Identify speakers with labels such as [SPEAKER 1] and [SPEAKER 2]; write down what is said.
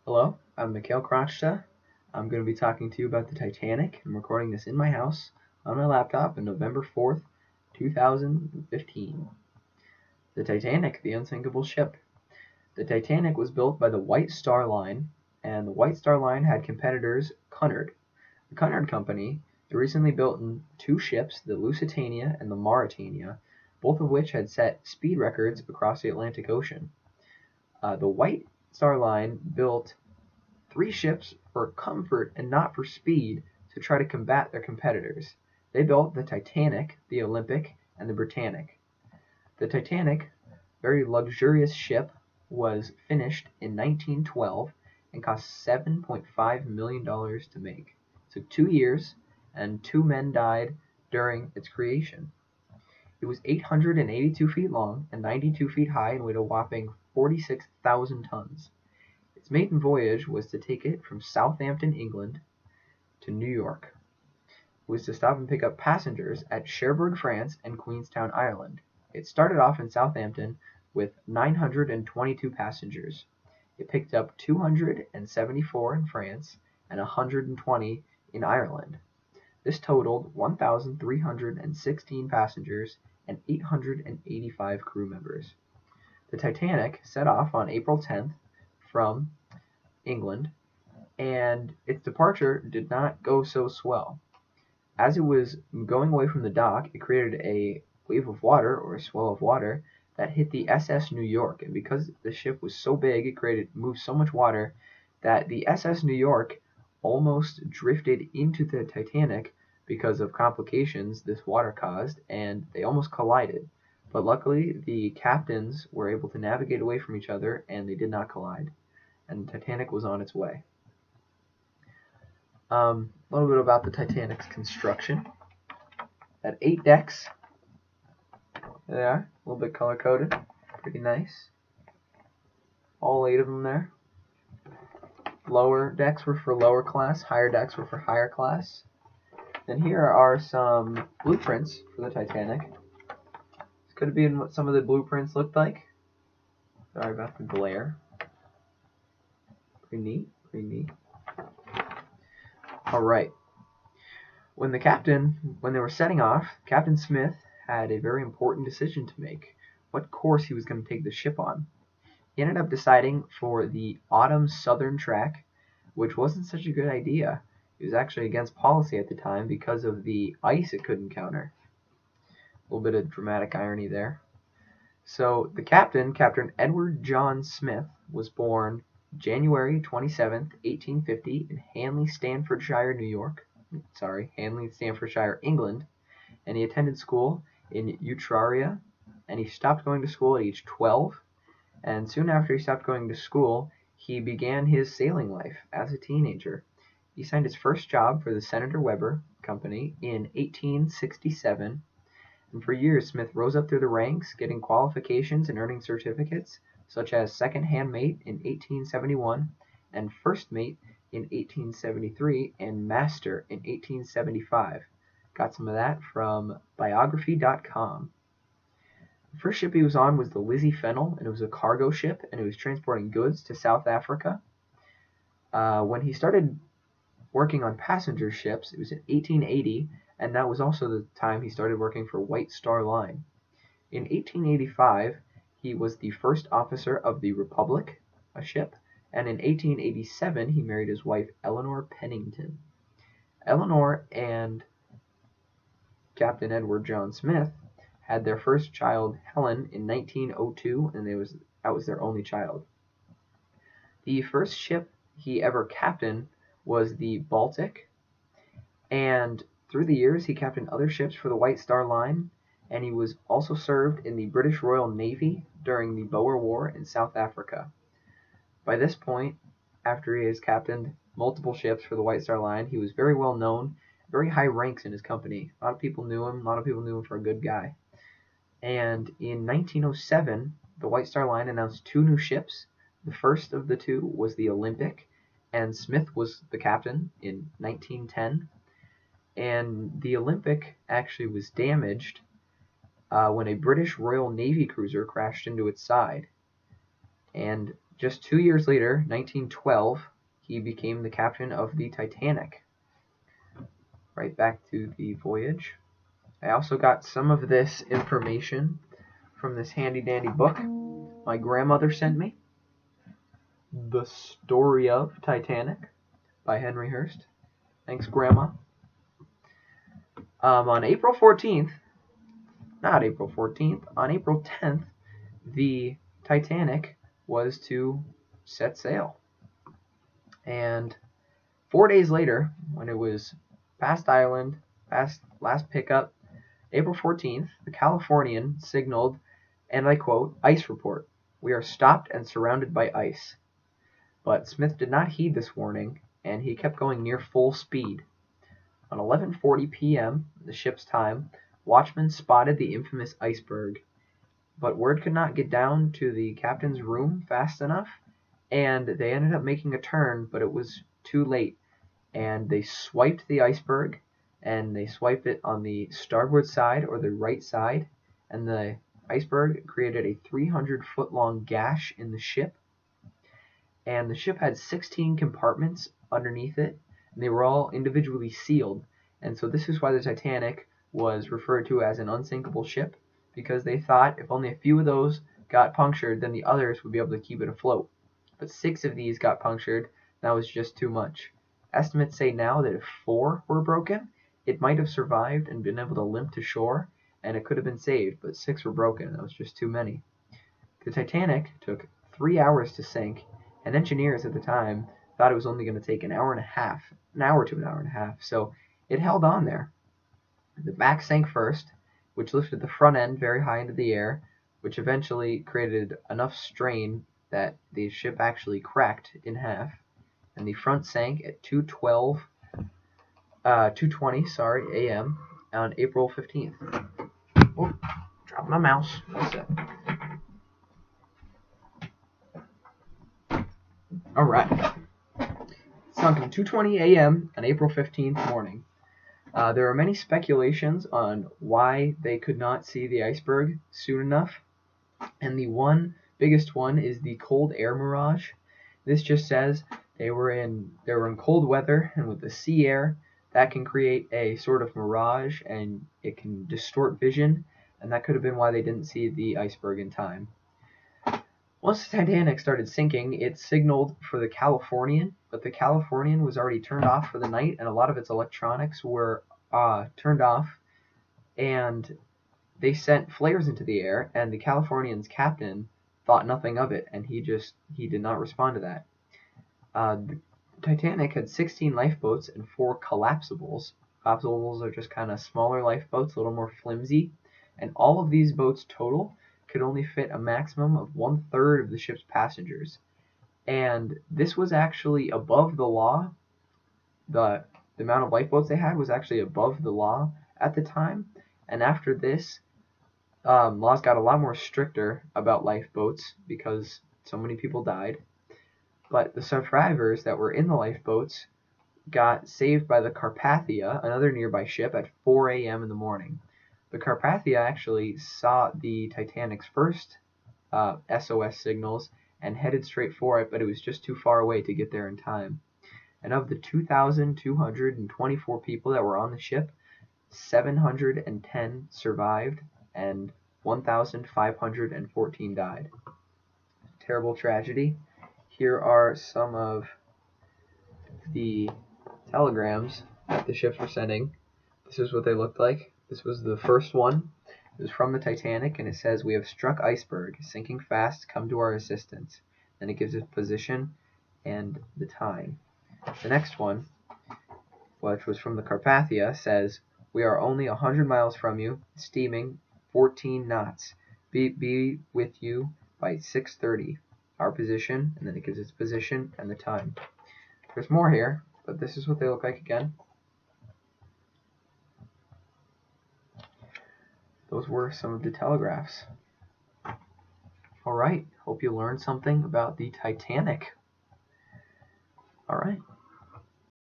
[SPEAKER 1] Hello, I'm Mikhail Kronchta. I'm going to be talking to you about the Titanic. I'm recording this in my house on my laptop on November 4th, 2015. The Titanic, the unsinkable ship. The Titanic was built by the White Star Line, and the White Star Line had competitors Cunard. The Cunard Company recently built two ships, the Lusitania and the Mauretania, both of which had set speed records across the Atlantic Ocean. The White Star Line built three ships for comfort and not for speed to try to combat their competitors. They built the Titanic, the Olympic, and the Britannic. The Titanic, very luxurious ship, was finished in 1912 and cost $7.5 million to make. It took 2 years, and 2 men died during its creation. It was 882 feet long and 92 feet high and weighed a whopping 46,000 tons. Its maiden voyage was to take it from Southampton, England, to New York. It was to stop and pick up passengers at Cherbourg, France, and Queenstown, Ireland. It started off in Southampton with 922 passengers. It picked up 274 in France and 120 in Ireland. This totaled 1,316 passengers and 885 crew members. The Titanic set off on April 10th from England, and its departure did not go so swell. As it was going away from the dock, it created a wave of water, or a swell of water, that hit the SS New York, and because the ship was so big, it moved so much water that the SS New York almost drifted into the Titanic because of complications this water caused, and they almost collided. But luckily, the captains were able to navigate away from each other, and they did not collide, and the Titanic was on its way. A little bit about the Titanic's construction. It had 8 decks. There they are, a little bit color coded, pretty nice. All 8 of them there. Lower decks were for lower class, higher decks were for higher class. And here are some blueprints for the Titanic. This could have been what some of the blueprints looked like. Sorry about the glare. Pretty neat, pretty neat. Alright. When they were setting off, Captain Smith had a very important decision to make. What course he was going to take the ship on. He ended up deciding for the autumn southern track, which wasn't such a good idea. It was actually against policy at the time because of the ice it could encounter. A little bit of dramatic irony there. So the captain, Captain Edward John Smith, was born January 27th, 1850 in Hanley, Staffordshire, England, and he attended school in Utrera, and he stopped going to school at age 12, and soon after he stopped going to school, he began his sailing life as a teenager. He signed his first job for the Senator Weber Company in 1867, and for years Smith rose up through the ranks, getting qualifications and earning certificates, such as second-hand mate in 1871, and first mate in 1873, and master in 1875. Got some of that from biography.com. The first ship he was on was the Lizzie Fennel, and it was a cargo ship, and it was transporting goods to South Africa. When he started working on passenger ships, it was in 1880, and that was also the time he started working for White Star Line. In 1885, he was the first officer of the Republic, a ship, and in 1887 he married his wife Eleanor Pennington. Eleanor and Captain Edward John Smith had their first child, Helen, in 1902, and that was their only child. The first ship he ever captained was the Baltic, and through the years he captained other ships for the White Star Line, and he was also served in the British Royal Navy during the Boer War in South Africa. By this point, after he has captained multiple ships for the White Star Line, he was very well known, very high ranks in his company. A lot of people knew him, for a good guy. And in 1907, the White Star Line announced 2 new ships. The first of the 2 was the Olympic, and Smith was the captain in 1910. And the Olympic actually was damaged when a British Royal Navy cruiser crashed into its side. And Just 2 years later, 1912, he became the captain of the Titanic. Right back to the voyage. I also got some of this information from this handy dandy book my grandmother sent me. The Story of Titanic by Henry Hirst. Thanks, Grandma. On April 14th, not April 14th, on April 10th, the Titanic was to set sail. And 4 days later, when it was past island, past last pickup, April 14th, the Californian signaled, and I quote, "Ice report. We are stopped and surrounded by ice." But Smith did not heed this warning, and he kept going near full speed. On 11:40 p.m., the ship's time, watchmen spotted the infamous iceberg, but word could not get down to the captain's room fast enough, and they ended up making a turn, but it was too late, and they swiped the iceberg, and they swiped it on the starboard side or the right side, and the iceberg created a 300-foot-long gash in the ship, and the ship had 16 compartments underneath it, and they were all individually sealed, and so this is why the Titanic was referred to as an unsinkable ship, because they thought if only a few of those got punctured, then the others would be able to keep it afloat. But 6 of these got punctured, and that was just too much. Estimates say now that if 4 were broken, it might have survived and been able to limp to shore, and it could have been saved, but 6 were broken, and that was just too many. The Titanic took 3 hours to sink, and engineers at the time thought it was only going to take an hour to an hour and a half, so it held on there. The back sank first, which lifted the front end very high into the air, which eventually created enough strain that the ship actually cracked in half, and the front sank at 2:20 a.m. on April 15th. Oh, dropped my mouse. What's that? All right. Sunk at 2:20 a.m. on April 15th morning. There are many speculations on why they could not see the iceberg soon enough, and the biggest one is the cold air mirage. This just says they were in cold weather, and with the sea air, that can create a sort of mirage, and it can distort vision, and that could have been why they didn't see the iceberg in time. Once the Titanic started sinking, it signaled for the Californian, but the Californian was already turned off for the night, and a lot of its electronics were turned off, and they sent flares into the air, and the Californian's captain thought nothing of it, and he did not respond to that. The Titanic had 16 lifeboats and 4 collapsibles. Collapsibles are just kind of smaller lifeboats, a little more flimsy, and all of these boats total could only fit a maximum of 1/3 of the ship's passengers. And this was actually above the law. The amount of lifeboats they had was actually above the law at the time. And after this, laws got a lot more stricter about lifeboats because so many people died. But the survivors that were in the lifeboats got saved by the Carpathia, another nearby ship, at 4 a.m. in the morning. The Carpathia actually saw the Titanic's first SOS signals and headed straight for it, but it was just too far away to get there in time. And of the 2,224 people that were on the ship, 710 survived and 1,514 died. Terrible tragedy. Here are some of the telegrams that the ships were sending. This is what they looked like. This was the first one. It was from the Titanic, and it says, "We have struck iceberg, sinking fast, come to our assistance." Then it gives its position and the time. The next one, which was from the Carpathia, says, "We are only 100 miles from you, steaming 14 knots. Be with you by 6:30. Our position," and then it gives its position and the time. There's more here, but this is what they look like again. Those were some of the telegraphs. Alright, hope you learned something about the Titanic. Alright.